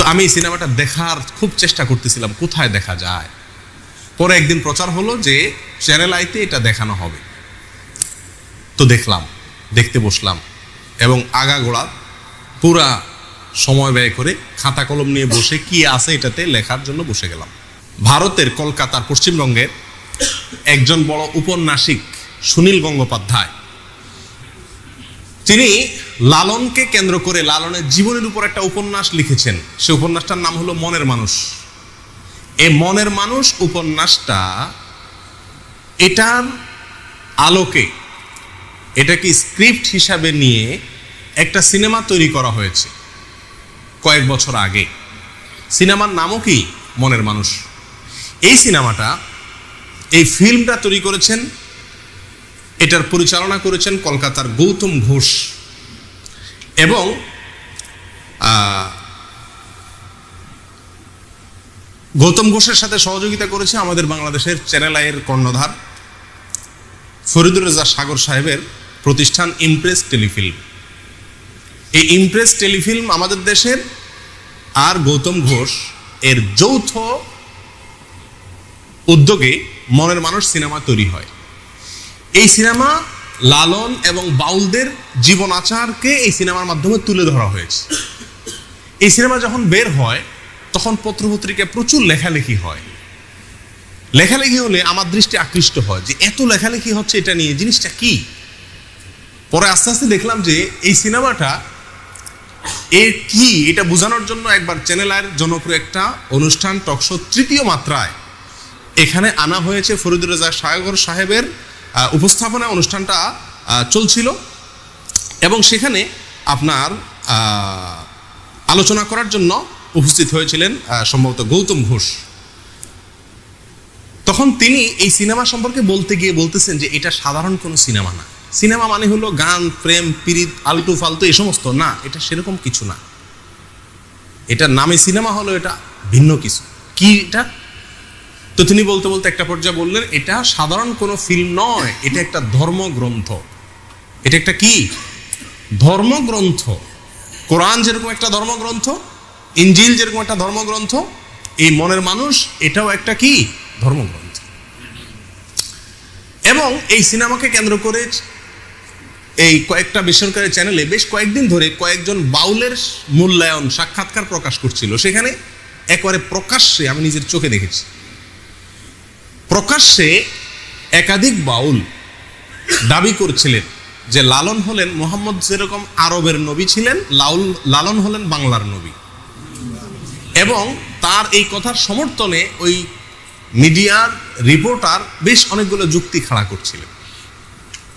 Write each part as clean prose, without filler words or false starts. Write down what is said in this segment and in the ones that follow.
তো আমি সিনেমাটা দেখার খুব চেষ্টা করতেছিলাম কোথায় দেখা যায়। পরে একদিন প্রচার হলো যে চ্যানেল আইতে এটা দেখানো হবে। তো দেখতে বসলাম এবং আগাগোড়া পুরা সময় ব্যয় করে খাতা কলম নিয়ে বসে কি আছে এটাতে লেখার জন্য বসে গেলাম। ভারতের কলকাতার পশ্চিমবঙ্গের একজন বড় উপন্যাসিক সুনীল গঙ্গোপাধ্যায়, তিনি লালনকে কেন্দ্র করে লালনের জীবনের উপর একটা উপন্যাস লিখেছেন। সে উপন্যাসটার নাম হলো মনের মানুষ। এই মনের মানুষ উপন্যাসটা এটার আলোকে এটাকে স্ক্রিপ্ট হিসাবে নিয়ে একটা সিনেমা তৈরি করা হয়েছে কয়েক বছর আগে। সিনেমার নামও কি মনের মানুষ। এই সিনেমাটা, এই ফিল্মটা তৈরি করেছেন, এটার পরিচালনা করেছেন কলকাতার গৌতম ঘোষ এবং গৌতম ঘোষের সাথে সহযোগিতা করেছে আমাদের বাংলাদেশের চ্যানেল আইয়ের কর্ণধার ফরিদুর রেজা সাগর সাহেবের প্রতিষ্ঠান ইমপ্রেস টেলিফিল্ম। এই ইমপ্রেস টেলিফিল্ম আমাদের দেশের আর গৌতম ঘোষ এর যৌথ উদ্যোগে মনের মানুষ সিনেমা তৈরি হয়। এই সিনেমা লালন এবং বাউলদের জীবন আচারকে এই সিনেমার মাধ্যমে তুলে ধরা হয়েছে। এই সিনেমা যখন বের হয় তখন পত্রপত্রিকায় প্রচুর লেখালেখি হয়। লেখালেখি হলে আমার দৃষ্টি আকৃষ্ট হয় যে এত লেখালেখি হচ্ছে এটা নিয়ে, জিনিসটা কি। পরে আস্তে আস্তে দেখলাম যে এই সিনেমাটা এর কি এটা বোঝানোর জন্য একবার চ্যানেল আইয়ের জনপ্রিয় একটা অনুষ্ঠান টকশো তৃতীয় মাত্রায় এখানে আনা হয়েছে। ফরিদুর রেজা সাগর সাহেবের উপস্থাপনা অনুষ্ঠানটা চলছিল এবং সেখানে আপনার আলোচনা করার জন্য উপস্থিত হয়েছিলেন সম্ভবত গৌতম ঘোষ। তখন তিনি এই সিনেমা সম্পর্কে বলতে গিয়ে বলতেছেন যে এটা সাধারণ কোনো সিনেমা না। সিনেমা মানে হলো গান, প্রেম, পিরিত, আলতু ফালতু এই সমস্ত না, এটা সেরকম কিছু না। এটার নামে সিনেমা হলো, এটা ভিন্ন কিছু। কি এটা? তো তিনি বলতে বলতে একটা পর্যায়ে বললেন এটা সাধারণ কোনো ফিল্ম নয়, এটা একটা ধর্মগ্রন্থ। এটা একটা কি ধর্মগ্রন্থ। কোরআন যেরকম একটা ধর্মগ্রন্থ, ইনজিল যেরকম একটা ধর্মগ্রন্থ, এই মনের মানুষ এটাও একটা কি ধর্মগ্রন্থ। এবং এই সিনেমাকে কেন্দ্র করে এই কয়েকটা বেসরকারি চ্যানেলে বেশ কয়েকদিন ধরে কয়েকজন বাউলের মূল্যায়ন সাক্ষাৎকার প্রকাশ করছিল। সেখানে একবারে প্রকাশ্যে আমি নিজের চোখে দেখেছি, প্রকাশ্যে একাধিক বাউল দাবি করছিলেন যে লালন হলেন মোহাম্মদ যেরকম আরবের নবী ছিলেন, লালন হলেন বাংলার নবী। এবং তার এই কথার সমর্থনে ওই মিডিয়ার রিপোর্টার বেশ অনেকগুলো যুক্তি খাড়া করছিলেন।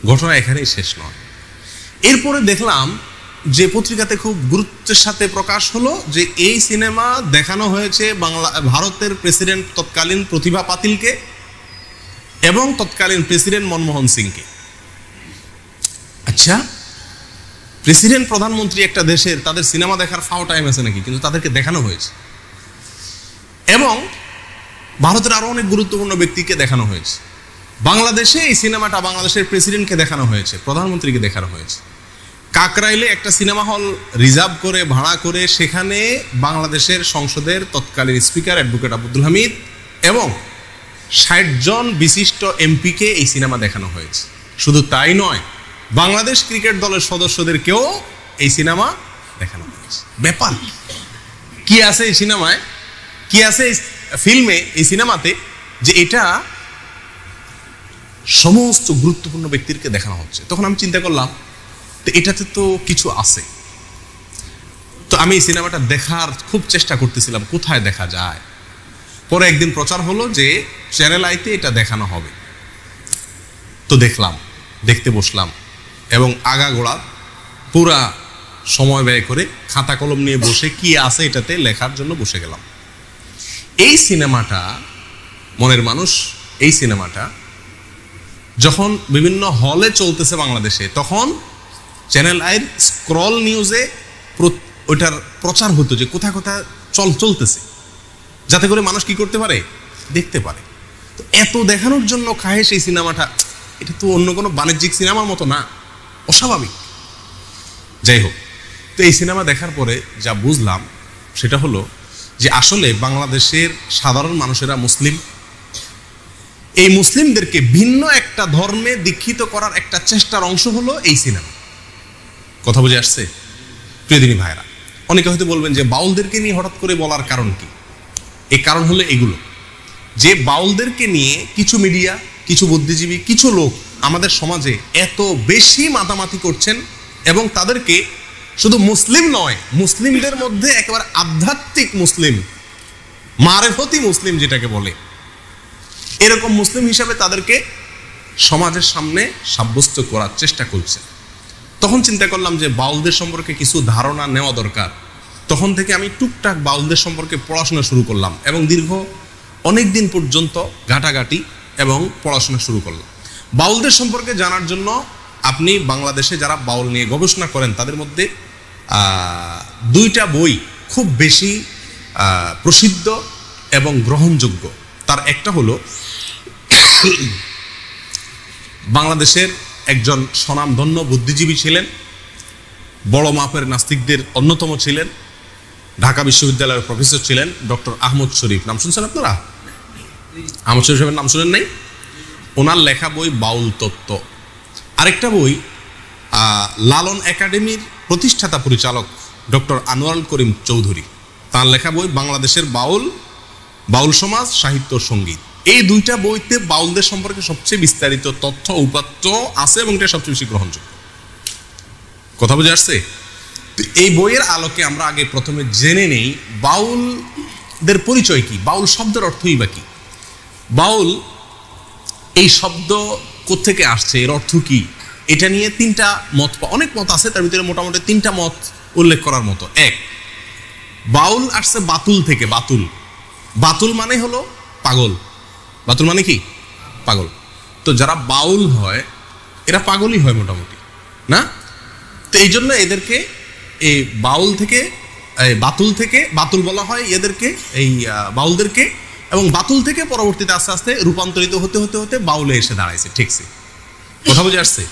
ঘটনা এখানেই শেষ নয়। এরপরে দেখলাম যে পত্রিকাতে খুব গুরুত্বের সাথে প্রকাশ হলো যে এই সিনেমা দেখানো হয়েছে ভারতের প্রেসিডেন্ট তৎকালীন প্রতিভা পাতিলকে এবং তৎকালীন প্রেসিডেন্ট মনমোহন সিংকে। আচ্ছা, প্রেসিডেন্ট প্রধানমন্ত্রী একটা দেশের, তাদের সিনেমা দেখার ফাও টাইম আছে নাকি? কিন্তু তাদেরকে দেখানো হয়েছে। এবং ভারতের আরো অনেক গুরুত্বপূর্ণ ব্যক্তিকে দেখানো হয়েছে। বাংলাদেশে এই সিনেমাটা বাংলাদেশের প্রেসিডেন্টকে দেখানো হয়েছে, প্রধানমন্ত্রীকে দেখানো হয়েছে। কাকরাইলে একটা সিনেমা হল রিজার্ভ করে ভাড়া করে সেখানে বাংলাদেশের সংসদের তৎকালীন স্পিকার অ্যাডভোকেট আব্দুল হামিদ এবং ৬০ জন বিশিষ্ট এমপিকে এই সিনেমা দেখানো হয়েছে। শুধু তাই নয়, বাংলাদেশ ক্রিকেট দলের সদস্যদেরকেও এই সিনেমা দেখানো হয়েছে। ব্যাপার কি আছে এই সিনেমায়, কি আছে এই ফিল্মে, এই সিনেমাতে, যে এটা সমস্ত গুরুত্বপূর্ণ ব্যক্তিকে দেখানো হচ্ছে। তখন আমি চিন্তা করলাম তো এটাতে তো কিছু আছে। তো আমি এই সিনেমাটা দেখার খুব চেষ্টা করতেছিলাম কোথায় দেখা যায়। পরে একদিন প্রচার হলো যে চ্যানেল আইতে এটা দেখানো হবে। তো দেখতে বসলাম এবং আগাগোড়া পুরা সময় ব্যয় করে খাতা কলম নিয়ে বসে কি আছে এটাতে লেখার জন্য বসে গেলাম। এই সিনেমাটা মনের মানুষ, এই সিনেমাটা যখন বিভিন্ন হলে চলতেছে বাংলাদেশে, তখন চ্যানেল আইয়ের স্ক্রল নিউজে ওইটার প্রচার হতো যে কোথায় কোথায় চলতেছে, যাতে করে মানুষ কি করতে পারে, দেখতে পারে। তো এত দেখানোর জন্য খায় সেই সিনেমাটা, এটা তো অন্য কোনো বাণিজ্যিক সিনেমার মতো না, অস্বাভাবিক। যাই হোক, তো এই সিনেমা দেখার পরে যা বুঝলাম সেটা হলো যে আসলে বাংলাদেশের সাধারণ মানুষেরা মুসলিম, এই মুসলিমদেরকে ভিন্ন একটা ধর্মে দীক্ষিত করার একটা চেষ্টার অংশ হলো এই সিনেমা। কথা বুঝে আসছে প্রিয়দিনী ভাইরা? অনেকে হয়তো বলবেন যে বাউলদেরকে নিয়ে হঠাৎ করে বলার কারণ কি? এই কারণ হলো এগুলো, যে বাউলদেরকে নিয়ে কিছু মিডিয়া, কিছু বুদ্ধিজীবী, কিছু লোক আমাদের সমাজে এত বেশি মাতামাতি করছেন, এবং তাদেরকে শুধু মুসলিম নয়, মুসলিমদের মধ্যে একেবারে আধ্যাত্মিক মুসলিম, মারেফতি মুসলিম যেটাকে বলে, এরকম মুসলিম হিসাবে তাদেরকে সমাজের সামনে সাব্যস্ত করার চেষ্টা করছে। তখন চিন্তা করলাম যে বাউলদের সম্পর্কে কিছু ধারণা নেওয়া দরকার। তখন থেকে আমি টুকটাক বাউলদের সম্পর্কে পড়াশোনা শুরু করলাম, এবং দীর্ঘ অনেক দিন পর্যন্ত ঘাটাঘাটি এবং পড়াশোনা শুরু করলাম। বাউলদের সম্পর্কে জানার জন্য আপনি বাংলাদেশে যারা বাউল নিয়ে গবেষণা করেন তাদের মধ্যে দুইটা বই খুব বেশি প্রসিদ্ধ এবং গ্রহণযোগ্য। তার একটা হলো বাংলাদেশের একজন স্বনামধন্য বুদ্ধিজীবী ছিলেন, বড় মাপের নাস্তিকদের অন্যতম ছিলেন, ঢাকা বিশ্ববিদ্যালয়ের প্রফেসর ছিলেন, ডক্টর আহমদ শরীফ। নাম শুনছেন আপনারা? আহমদ শরীফ সাহেবের নাম শুনেন নাই? ওনার লেখা বই বাউল তত্ত্ব। আরেকটা বই লালন একাডেমির প্রতিষ্ঠাতা পরিচালক ডক্টর আনোয়ারুল করিম চৌধুরী, তার লেখা বই বাংলাদেশের বাউল, বাউল সমাজ, সাহিত্য, সঙ্গীত। এই দুইটা বইতে বাউলদের সম্পর্কে সবচেয়ে বিস্তারিত তথ্য উপাত্ত আছে, এবং এটা সবচেয়ে বেশি গ্রহণযোগ্য। কথা বুঝে আসছে? এই বইয়ের আলোকে আমরা আগে প্রথমে জেনে নেই বাউলদের পরিচয় কি, বাউল শব্দের অর্থই বা কি, বাউল এই শব্দ কোত্থেকে আসছে, এর অর্থ কি, এটা নিয়ে তিনটা মত, অনেক মত আছে, তার ভিতরে মোটামুটি তিনটা মত উল্লেখ করার মতো। এক, বাউল আসছে বাতুল থেকে। বাতুল, বাতুল মানে হলো পাগল। বাতুল মানে কি? পাগল। তো যারা বাউল হয় এরা পাগলই হয় মোটামুটি, না? তো এই জন্য এদেরকে এই বাউল থেকে, বাতুল থেকে, বাতুল বলা হয় এদেরকে, এই বাউলদেরকে, এবং বাতুল থেকে পরবর্তীতে আস্তে আস্তে রূপান্তরিত হতে হতে হতে বাউলে এসে দাঁড়াইছে। ঠিকছে? কথা বুঝে আসছে?